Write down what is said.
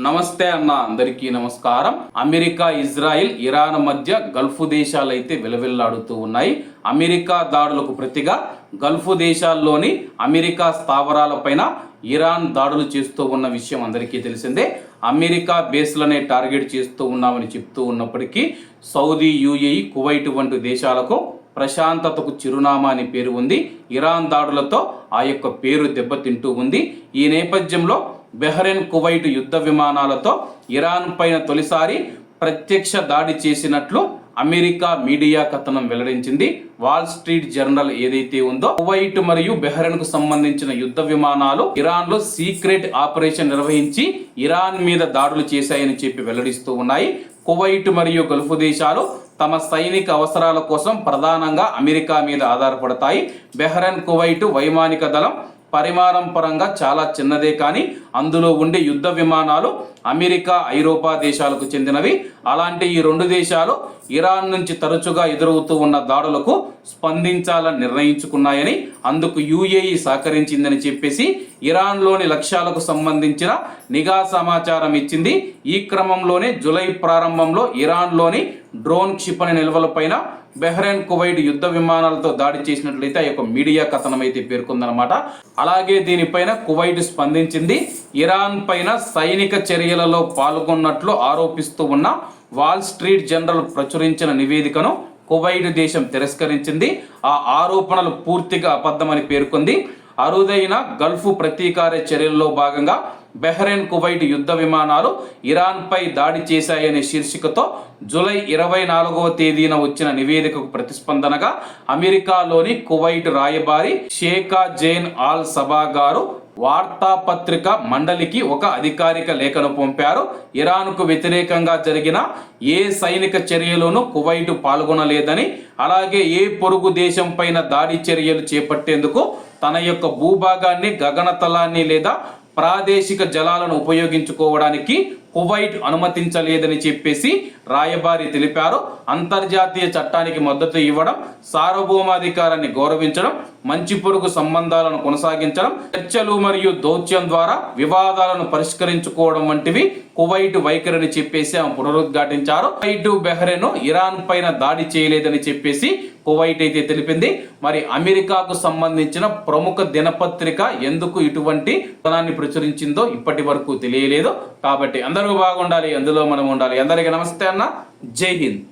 నమస్తే అన్న, అందరికీ నమస్కారం. అమెరికా, ఇజ్రాయిల్, ఇరాన్ మధ్య గల్ఫ్ దేశాలైతే విలవిల్లాడుతూ ఉన్నాయి. అమెరికా దాడులకు ప్రతిగా గల్ఫ్ దేశాల్లోని అమెరికా స్థావరాలపైన ఇరాన్ దాడులు చేస్తూ ఉన్న విషయం అందరికీ తెలిసిందే. అమెరికా బేస్లనే టార్గెట్ చేస్తూ ఉన్నామని చెప్తూ ఉన్నప్పటికీ సౌదీ, యుఏఈ, కువైట్ వంటి దేశాలకు ప్రశాంతతకు చిరునామా అని పేరు ఉంది. ఇరాన్ దాడులతో ఆ యొక్క పేరు దెబ్బతింటూ ఉంది. ఈ నేపథ్యంలో బహ్రెయిన్, కువైట్ యుద్ధ విమానాలతో ఇరాన్ పైన తొలిసారి ప్రత్యక్ష దాడి చేసినట్లు అమెరికా మీడియా కథనం వెల్లడించింది. వాల్ స్ట్రీట్ జర్నల్ ఏదైతే ఉందో, కువైట్ మరియు బహ్రెయిన్ కు సంబంధించిన యుద్ధ విమానాలు ఇరాన్ లో సీక్రెట్ ఆపరేషన్ నిర్వహించి ఇరాన్ మీద దాడులు చేశాయని చెప్పి వెల్లడిస్తూ ఉన్నాయి. కువైట్ మరియు గల్ఫ్ దేశాలు తమ సైనిక అవసరాల కోసం ప్రధానంగా అమెరికా మీద ఆధారపడతాయి. బహ్రెయిన్, కువైట్ వైమానిక దళం పరిమాణం పరంగా చాలా చిన్నదే, కానీ అందులో ఉండే యుద్ధ విమానాలు అమెరికా, ఐరోపా దేశాలకు చెందినవి. అలాంటి ఈ రెండు దేశాలు ఇరాన్ నుంచి తరచుగా ఎదురవుతూ ఉన్న దాడులకు స్పందించాలని నిర్ణయించుకున్నాయని, అందుకు యుఏఈ సహకరించిందని చెప్పేసి ఇరాన్లోని లక్ష్యాలకు సంబంధించిన నిఘా సమాచారం ఇచ్చింది. ఈ క్రమంలోనే జూలై ప్రారంభంలో ఇరాన్లోని డ్రోన్ క్షిపణి నిల్వలపైన బహ్రెయిన్, కువైట్ యుద్ధ విమానాలతో దాడి చేసినట్లయితే ఆ యొక్క మీడియా కథనం అయితే పేర్కొందనమాట. అలాగే దీనిపైన కువైట్ స్పందించింది. ఇరాన్ పైన సైనిక చర్యలలో పాల్గొన్నట్లు ఆరోపిస్తూ ఉన్న వాల్ స్ట్రీట్ జర్నల్ ప్రచురించిన నివేదికను కువైట్ దేశం తిరస్కరించింది. ఆ ఆరోపణలు పూర్తిగా అబద్ధమని పేర్కొంది. అరుదైన గల్ఫ్ ప్రతీకార చర్యల్లో భాగంగా బహ్రెయిన్, కువైట్ యుద్ధ విమానాలు ఇరాన్ పై దాడి చేశాయనే శీర్షికతో జూలై 24వ తేదీన వచ్చిన నివేదికకు ప్రతిస్పందనగా అమెరికాలోని కువైట్ రాయబారి షేఖా జైన్ ఆల్ సబా గారు వార్తాపత్రిక మండలికి ఒక అధికారిక లేఖను పంపారు. ఇరాన్కు వ్యతిరేకంగా జరిగిన ఏ సైనిక చర్యలోనూ కువైట్ పాల్గొనలేదని, అలాగే ఏ పొరుగు దేశం పైన దాడి చర్యలు చేపట్టేందుకు తన యొక్క భూభాగాన్ని, గగనతలాన్ని లేదా ప్రాదేశిక జలాలను ఉపయోగించుకోవడానికి కువైట్ అనుమతించలేదని చెప్పేసి రాయబారి తెలిపారు. అంతర్జాతీయ చట్టానికి మద్దతు ఇవ్వడం, సార్వభౌమాధికారాన్ని గౌరవించడం, మంచి పొరుగు సంబంధాలను కొనసాగించడం, చర్చలు మరియు దౌత్యం ద్వారా వివాదాలను పరిష్కరించుకోవడం వంటివి కువైట్ వైఖరిని చెప్పేసి ఆమె పునరుద్ఘాటించారు. కువైట్, బహ్రెయిన్ ఇరాన్ పైన దాడి చేయలేదని చెప్పేసి కువైట్ అయితే తెలిపింది. మరి అమెరికాకు సంబంధించిన ప్రముఖ దినపత్రిక ఎందుకు ఇటువంటి కథనాన్ని ప్రచురించిందో ఇప్పటి వరకు తెలియలేదు. కాబట్టి అందరూ బాగుండాలి, అందులో మనం ఉండాలి. అందరికీ నమస్తే అన్న, జై హింద్.